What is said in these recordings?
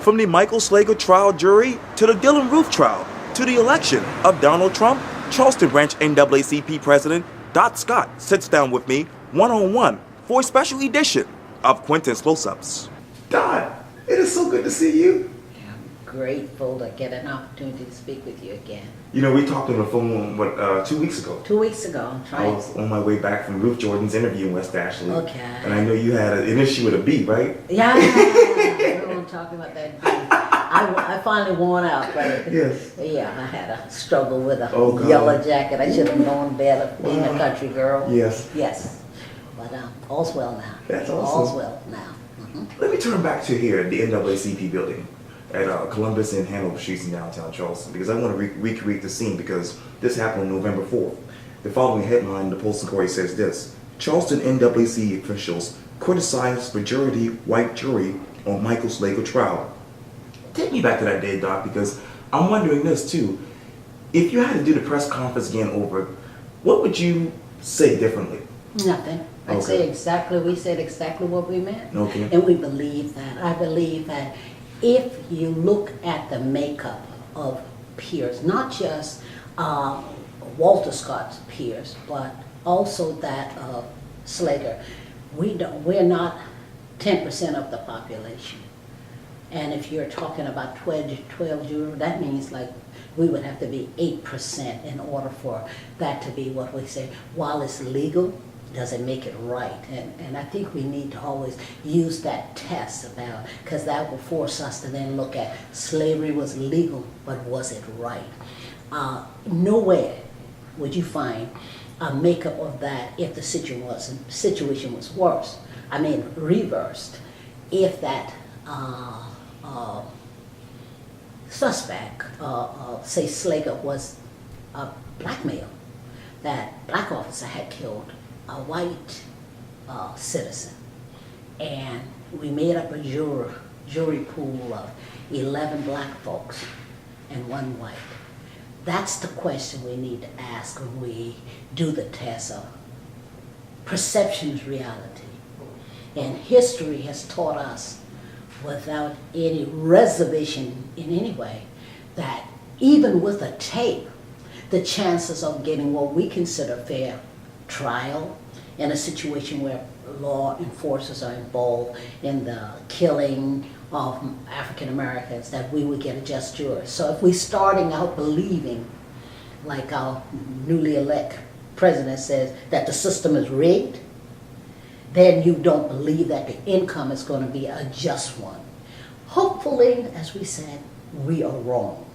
From the Michael Slager trial jury to the Dylann Roof trial to the election of Donald Trump, Charleston Branch NAACP President Dot Scott sits down with me one-on-one for a special edition of Quintin's Close-Ups. Dot, it is so good to see you. I'm grateful to get an opportunity to speak with you again. You know, we talked on the phone, 2 weeks ago? 2 weeks ago, I was on my way back from Ruth Jordan's interview in West Ashley. Okay. And I know you had an issue with a bee, right? Yeah, we won't talk about that. I finally worn out, but Yes. yeah, I had a struggle with a God. yellow jacket. I should have known better being a country girl. Yes. Yes. But all's well now. That's awesome. All's well now. Let me turn back to here at the NAACP building at Columbus and Hanover Streets in downtown Charleston, because I want to recreate the scene, because this happened on November 4th. The following headline in the Post and Courier says this: Charleston NAACP officials criticize majority white jury on Michael Slager trial. Take me back to that day, Doc, because I'm wondering this too. If you had to do the press conference again over, what would you say differently? Nothing. I'd say exactly, we said exactly what we meant. Okay. And we believe that. I believe that if you look at the makeup of peers, not just Walter Scott's peers, but also that of Slager, we're not 10% of the population. And if you're talking about 12 jurors, that means like we would have to be 8% in order for that to be what we say. While it's legal, doesn't make it right. And I think we need to always use that test about, because that will force us to then look at slavery was legal, but was it right? Nowhere would you find a makeup of that if the situation was worse. I mean, reversed. If that suspect, say Slager, was a black male, that black officer had killed a white citizen, and we made up a jury pool of 11 black folks and 1 white. That's the question we need to ask when we do the test of perception's reality. And history has taught us, without any reservation in any way, that even with a tape, the chances of getting what we consider fair trial in a situation where law enforcers are involved in the killing of African Americans, that we would get a just jury. So if we're starting out believing, like our newly elected president says, that the system is rigged, then you don't believe that the income is going to be a just one. Hopefully, as we said, we are wrong.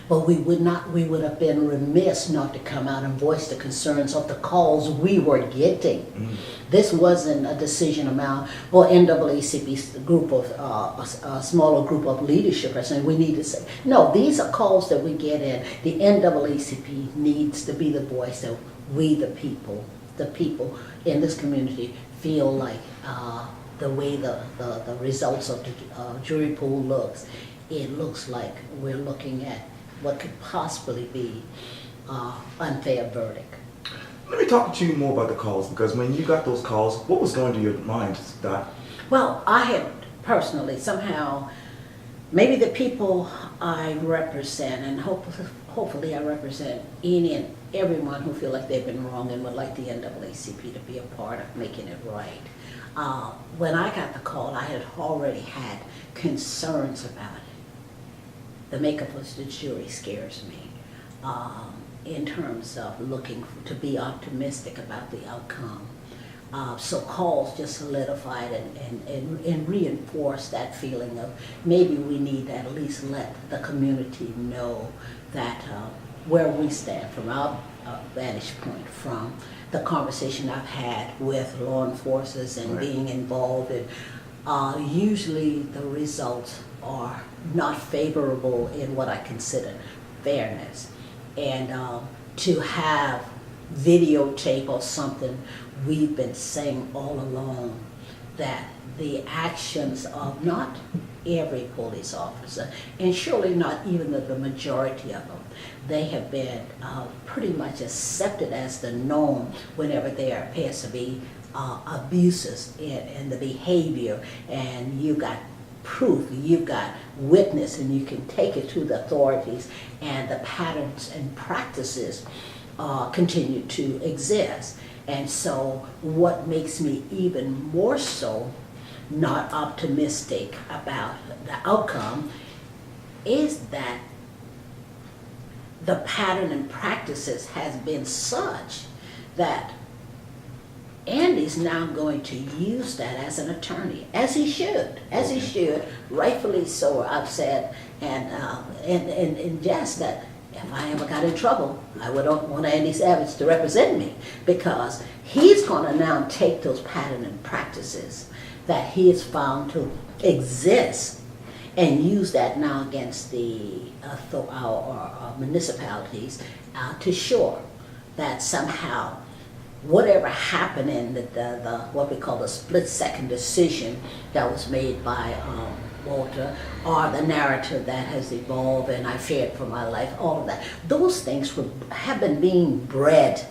But we would have been remiss not to come out and voice the concerns of the calls we were getting. This wasn't a decision amount, well, NAACP's group of, a smaller group of leadership are saying we need to say, no, these are calls that we get in. The NAACP needs to be the voice that we, the people in this community, feel like the way the results of the jury pool looks. It looks like we're looking at what could possibly be unfair verdict. Let me talk to you more about the calls, because when you got those calls, what was going through your mind, Doc? Well, I had personally somehow, maybe the people I represent, and hopefully I represent any and everyone who feel like they've been wrong and would like the NAACP to be a part of making it right. When I got the call, I had already had concerns about it. The makeup of the jury scares me in terms of looking to be optimistic about the outcome. So calls just solidified and reinforced that feeling of maybe we need to at least let the community know that where we stand from our vantage point, from the conversation I've had with law enforcers and being involved in, usually the results are not favorable in what I consider fairness. And to have videotape or something, we've been saying all along that the actions of not every police officer, and surely not even the majority of them, they have been pretty much accepted as the norm whenever there appears to be abuses in the behavior, and you got proof, you've got witness, and you can take it to the authorities, and the patterns and practices continue to exist. And so what makes me even more so not optimistic about the outcome is that the pattern and practices has been such that Andy's now going to use that as an attorney, as he should, rightfully so. I've said, and jest that if I ever got in trouble, I would want Andy Savage to represent me, because he's going to now take those pattern and practices that he has found to exist and use that now against our municipalities to show that somehow whatever happened in the what we call the split-second decision that was made by Walter, or the narrative that has evolved and I feared for my life, all of that, those things have been being bred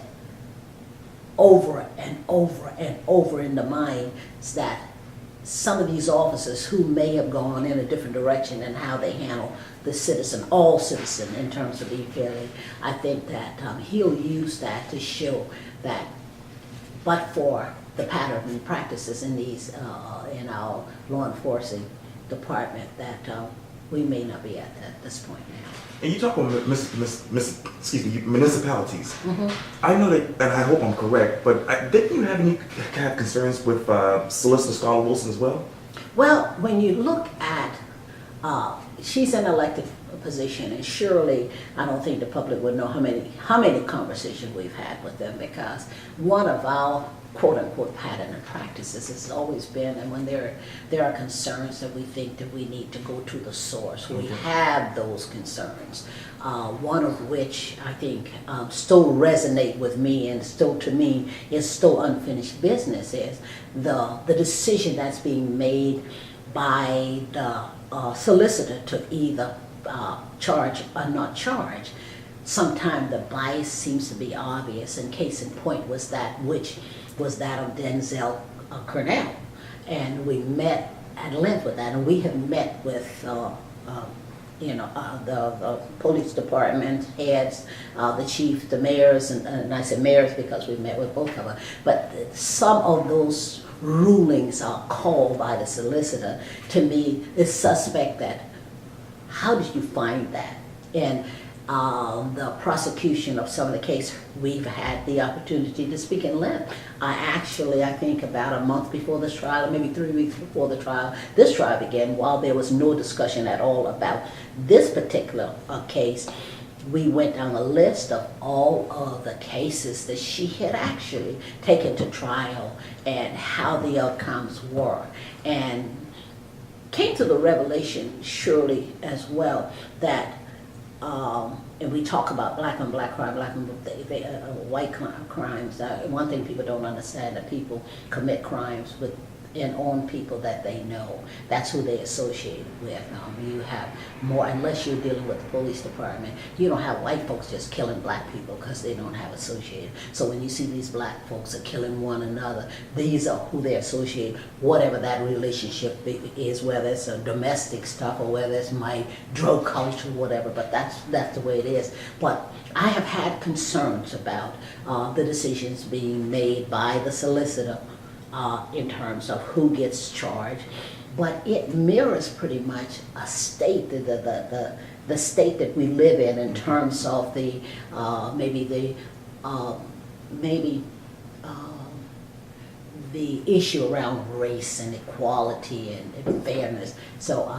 over and over and over in the minds that some of these officers who may have gone in a different direction in how they handle the citizen, all citizen, in terms of being fairly, I think that he'll use that to show that, but for the pattern and practices in these in our law enforcement department, that we may not be at this point now. And you talk about municipalities. Mm-hmm. I know that, and I hope I'm correct, but didn't you have any kind of concerns with Solicitor Scarlett Wilson as well? Well, when you look at, she's an elected position, and surely I don't think the public would know how many conversations we've had with them, because one of our quote-unquote pattern and practices has always been, and when there are concerns that we think that we need to go to the source, we have those concerns. One of which I think still resonate with me, and still to me is still unfinished business, is the decision that's being made by the solicitor to either charge or not charge. Sometimes the bias seems to be obvious, and case in point was that of Denzel Cornell, and we met at length with that, and we have met with the police department heads, the chief, the mayors, and I said mayors because we met with both of them, but some of those rulings are called by the solicitor to me is suspect. That how did you find that? And the prosecution of some of the case, we've had the opportunity to speak in length. I think about a month before this trial, or maybe 3 weeks before this trial began, while there was no discussion at all about this particular case, we went down a list of all of the cases that she had actually taken to trial and how the outcomes were, and came to the revelation, surely as well, that and we talk about black on black crime, white crimes. One thing people don't understand, that people commit crimes with and on people that they know. That's who they associate with. You have more, unless you're dealing with the police department, you don't have white folks just killing black people because they don't have associated. So when you see these black folks are killing one another, these are who they associate, whatever that relationship is, whether it's a domestic stuff or whether it's my drug culture, whatever, but that's the way it is. But I have had concerns about the decisions being made by the solicitor in terms of who gets charged, but it mirrors pretty much a state, the state that we live in terms of the the issue around race and equality and fairness. So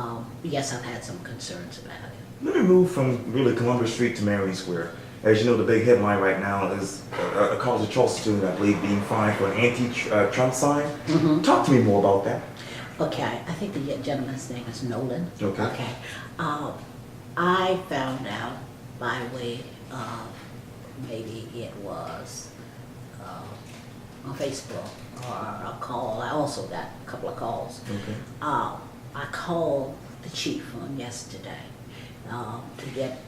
yes, I've had some concerns about it. Let me move from really Columbus Street to Marion Square. As you know, the big headline right now is a college of Charleston student, I believe, being fined for an anti-Trump sign. Mm-hmm. Talk to me more about that. Okay, I think the gentleman's name is Nolan. Okay. I found out by way of, maybe it was on Facebook or a call. I also got a couple of calls. Okay. I called the chief on yesterday to get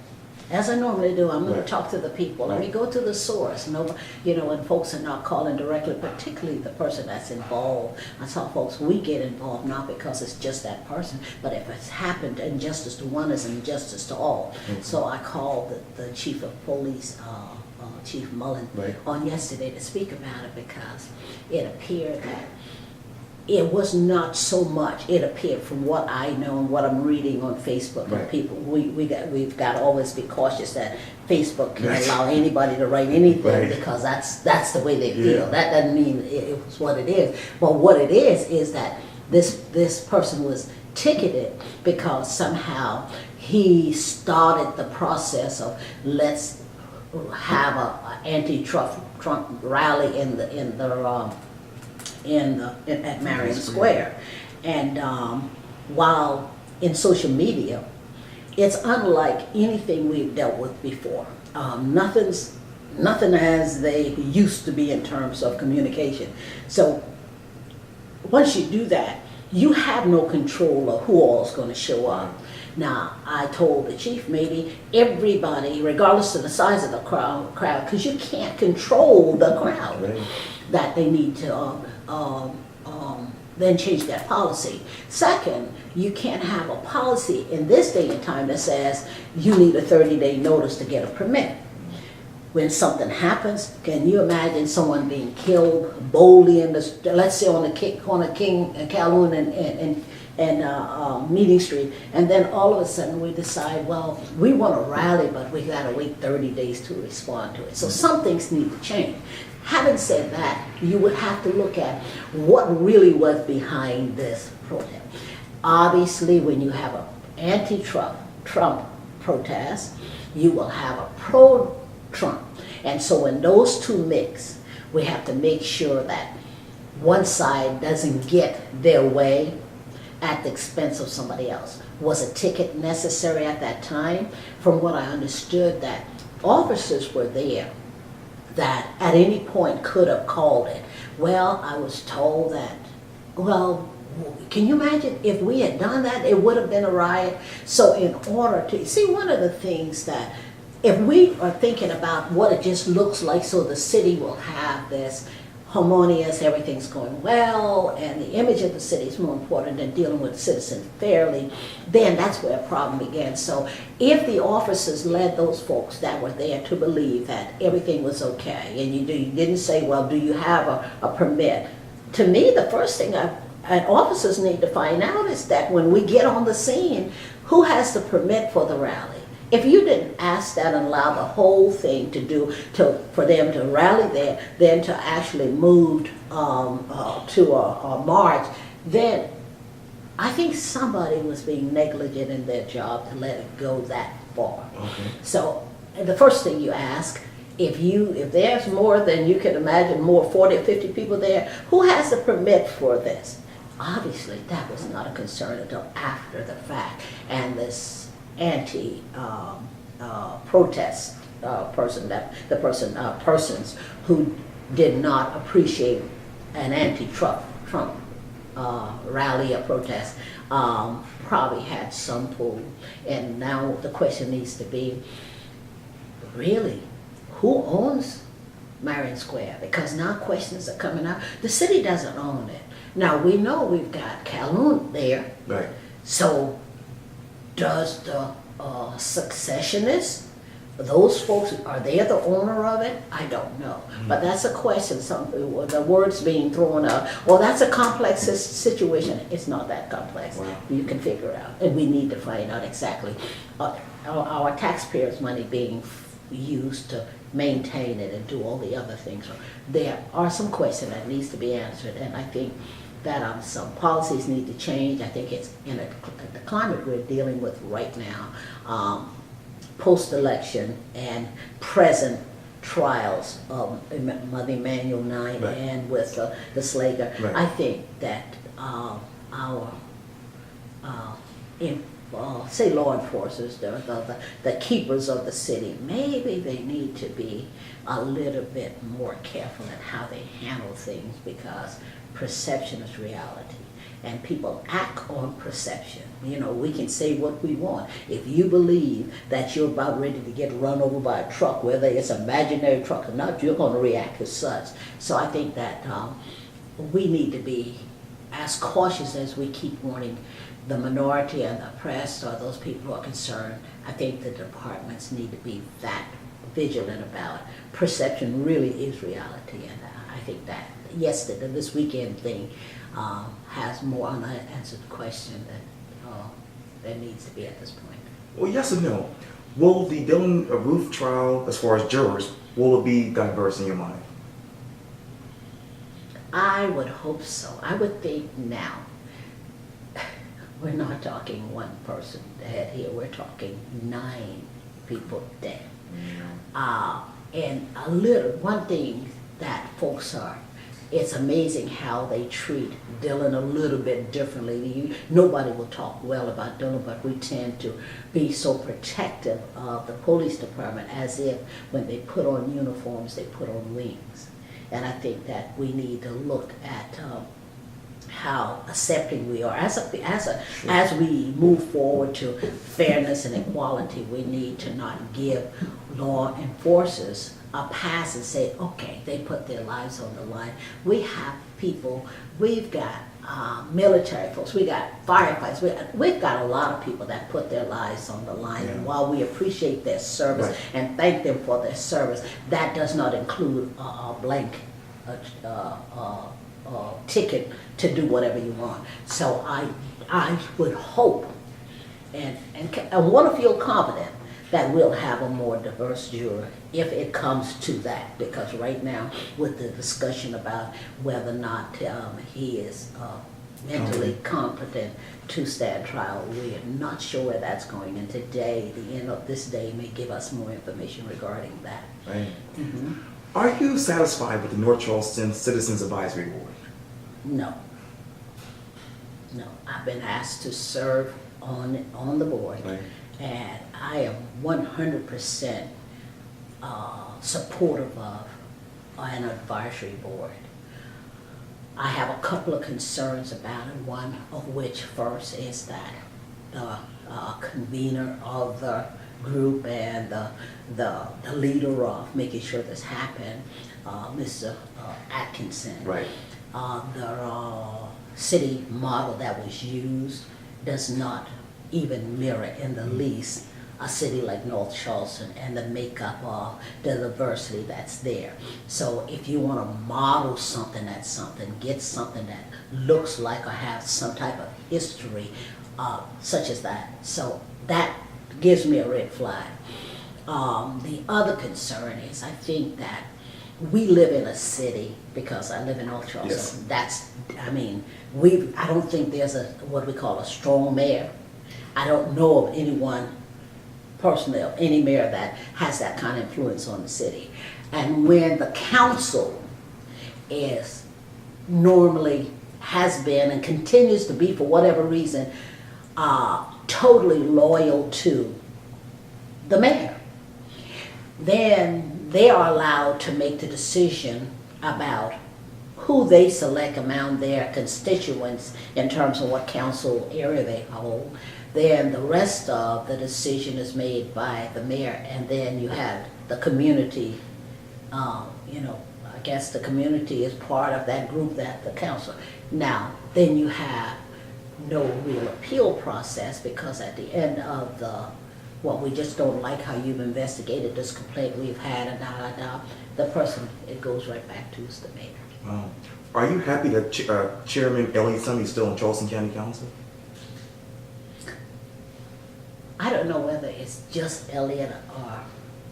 as I normally do, I'm going Right. to talk to the people. Let me Right. go to the source. No, you know, and folks are not calling directly, particularly the person that's involved. I tell folks we get involved not because it's just that person, but if it's happened, injustice to one is injustice to all. Mhm. So I called the chief of police, Chief Mullen, Right. on yesterday to speak about it because it appeared that it was not so much. It appeared from what I know and what I'm reading on Facebook. And Right. people, we've got to always be cautious that Facebook can Right. allow anybody to write anything Right. because that's the way they feel. Yeah. That doesn't mean it was what it is. But what it is that this person was ticketed because somehow he started the process of let's have a anti-Trump rally at Marion Square. And while in social media, it's unlike anything we've dealt with before. Nothing as they used to be in terms of communication. So once you do that, you have no control of who all is going to show up. Now, I told the chief maybe everybody, regardless of the size of the crowd, because you can't control the crowd, Right. that they need to then change that policy. Second, you can't have a policy in this day and time that says you need a 30-day notice to get a permit. When something happens, can you imagine someone being killed boldly in the, let's say on the corner King and Calhoun and Meeting Street, and then all of a sudden we decide, well, we want to rally, but we got to wait 30 days to respond to it. So some things need to change. Having said that, you would have to look at what really was behind this protest. Obviously, when you have an anti-Trump protest, you will have a pro-Trump. And so when those two mix, we have to make sure that one side doesn't get their way at the expense of somebody else. Was a ticket necessary at that time? From what I understood, that officers were there that at any point could have called it. Well, I was told that, well, can you imagine if we had done that, it would have been a riot. So in order to, see, one of the things that, if we are thinking about what it just looks like, so the city will have this harmonious, everything's going well, and the image of the city is more important than dealing with citizens fairly, then that's where a problem began. So if the officers led those folks that were there to believe that everything was okay, and you didn't say, well, do you have a permit? To me, the first thing officers need to find out is that when we get on the scene, who has the permit for the rally? If you didn't ask that and allow the whole thing for them to rally there, then to actually move to a march, then I think somebody was being negligent in their job to let it go that far. Okay. So the first thing you ask, if there's more than you can imagine, more 40 or 50 people there, who has the permit for this? Obviously, that was not a concern until after the fact, and this anti-protest persons who did not appreciate an anti-Trump rally or protest probably had some pull. And now the question needs to be, really, who owns Marion Square? Because now questions are coming out. The city doesn't own it. Now we know we've got Calhoun there. Right. So does the successionists, those folks, are they the owner of it? I don't know. Mm-hmm. But that's a question, the words being thrown out. Well, that's a complex situation. It's not that complex. Wow. You can figure it out. And we need to find out exactly our taxpayers' money being used to maintain it and do all the other things. There are some questions that needs to be answered, and I think that some policies need to change. I think it's in the climate we're dealing with right now, post-election and present trials of Mother Emanuel Knight Right. and with the Slager. Right. I think that our say law enforcers, the keepers of the city, maybe they need to be a little bit more careful in how they handle things, because perception is reality. and people act on perception. You know, we can say what we want. If you believe that you're about ready to get run over by a truck, whether it's an imaginary truck or not, you're going to react as such. So I think that we need to be as cautious as we keep warning the minority and the oppressed or those people who are concerned. I think the departments need to be that vigilant about it. Perception really is reality, and I think that this weekend thing has more unanswered question that needs to be at this point. Well, yes or no? Will the Dylann Roof trial, as far as jurors, will it be diverse in your mind? I would hope so. I would think now, we're not talking one person dead here, we're talking 9 people dead. And one thing that folks it's amazing how they treat Dylann a little bit differently. Nobody will talk well about Dylann, but we tend to be so protective of the police department as if when they put on uniforms, they put on wings. And I think that we need to look at how accepting we are. As we move forward to fairness and equality, we need to not give law enforcers a pass and say, okay, they put their lives on the line. We have people, we've got military folks, we got firefighters, we've got a lot of people that put their lives on the line. And while we appreciate their service and thank them for their service, that does not include a blank ticket to do whatever you want. So I would hope and I want to feel confident that we'll have a more diverse jury if it comes to that, because right now with the discussion about whether or not he is mentally competent to stand trial, we are not sure where that's going, and today, the end of this day may give us more information regarding that. Right. Are you satisfied with the North Charleston Citizens Advisory Board? No. I've been asked to serve on the board, and I am 100% supportive of an advisory board. I have a couple of concerns about it, one of which first is that the convener of the group and the leader of making sure this happened, Mr. Atkinson. Right. The city model that was used does not even mirror in the least a city like North Charleston and the makeup of the diversity that's there. So if you want to model something that's something, get something that looks like or has some type of history such as that. So that gives me a red flag. The other concern is I think that we live in a city, because I live in North Charleston. Yes. I don't think there's what we call a strong mayor. I don't know of anyone personally, any mayor that has that kind of influence on the city. And when the council is normally has been and continues to be, for whatever reason, totally loyal to the mayor, then they are allowed to make the decision about who they select among their constituents in terms of what council area they hold. Then the rest of the decision is made by the mayor, and then you have the community. I guess the community is part of that group, that the council. Now, then you have no real appeal process, because at the end of we just don't like how you've investigated this complaint we've had, and the person it goes right back to is the mayor. Wow. Are you happy that Chairman Elliott Sunday is still in Charleston County Council? I don't know whether it's just Elliott or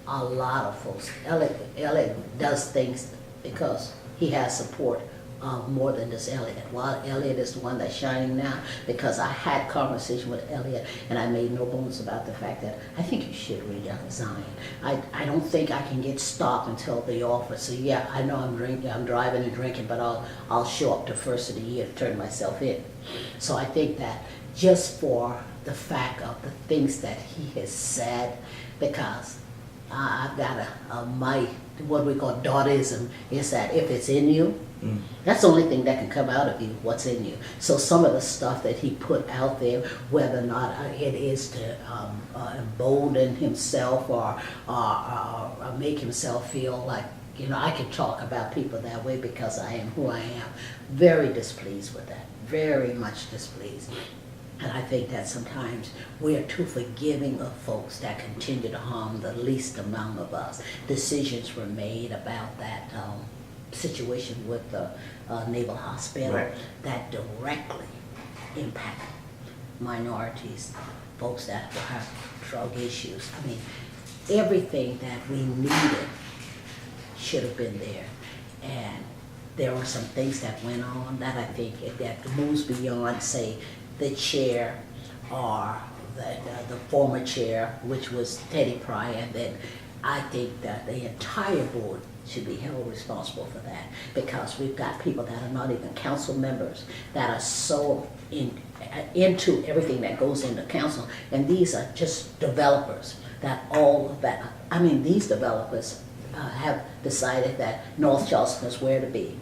a lot of folks. Elliott does things because he has support more than just Elliott. While Elliott is the one that's shining now, because I had conversation with Elliott and I made no bones about the fact that I think you should resign. I don't think I can get stopped until the office. So yeah, I know I'm driving and drinking, but I'll show up the first of the year to turn myself in. So I think that just for the fact of the things that he has said, because I've got my what we call Dottism, is that if it's in you, that's the only thing that can come out of you, what's in you. So some of the stuff that he put out there, whether or not it is to embolden himself or make himself feel like, you know, I can talk about people that way because I am who I am. Very displeased with that, very much displeased. And I think that sometimes we are too forgiving of folks that continue to harm the least amount of us. Decisions were made about that situation with the Naval Hospital Right. that directly impact minorities, folks that have drug issues. I mean, everything that we needed should have been there. And there were some things that went on that I think that moves beyond, say, the chair or the former chair, which was Teddy Pryor. Then I think that the entire board should be held responsible for that, because we've got people that are not even council members that are so into everything that goes into council, and these are just developers that all of that. I mean, these developers have decided that North Charleston is where to be,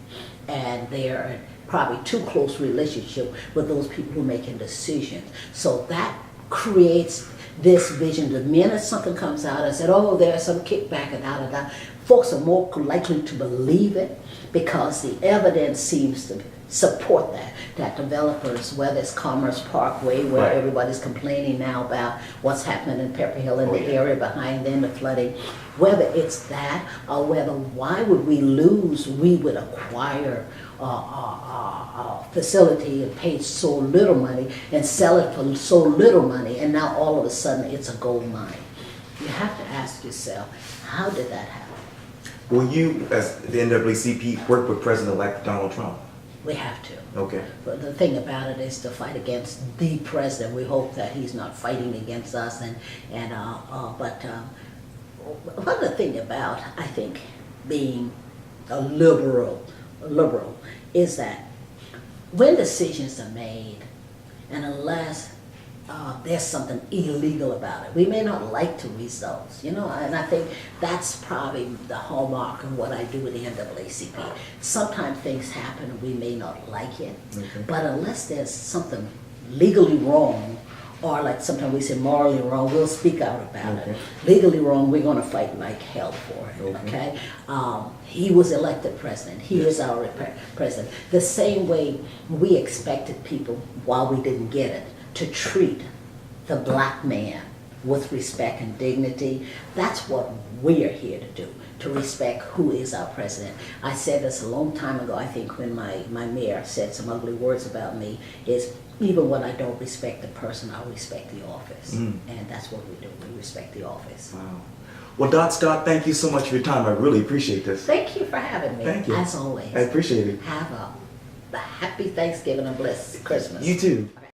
and they're probably too close relationship with those people who are making decisions. So that creates this vision. The minute something comes out and said, oh, there's some kickback and da. Folks are more likely to believe it because the evidence seems to support that developers, whether it's Commerce Parkway, where Right. everybody's complaining now about what's happening in Pepper Hill and Oh, the yeah. area behind them, the flooding, whether it's that or whether why would we lose, we would acquire a facility and pay so little money and sell it for so little money, and now all of a sudden it's a gold mine. You have to ask yourself, how did that happen? Will you, as the NAACP, work with President-elect Donald Trump? We have to. Okay. But the thing about it is to fight against the president. We hope that he's not fighting against us. But one of the thing about, I think, being a liberal is that when decisions are made, and unless there's something illegal about it, we may not like the results, you know, and I think that's probably the hallmark of what I do with the NAACP. Sometimes things happen and we may not like it, Okay. but unless there's something legally wrong, or like sometimes we say morally wrong, we'll speak out about Okay. it. Legally wrong, we're gonna fight like hell for it, Okay. okay? He was elected president. He is our president. The same way we expected people, while we didn't get it, to treat the black man with respect and dignity. That's what we're here to do, to respect who is our president. I said this a long time ago, I think, when my mayor said some ugly words about me, is even when I don't respect the person, I respect the office. And that's what we do, we respect the office. Wow. Well, Dot Scott, thank you so much for your time. I really appreciate this. Thank you for having me, Thank you. as always. I appreciate it. Have a happy Thanksgiving and blessed Christmas. You too.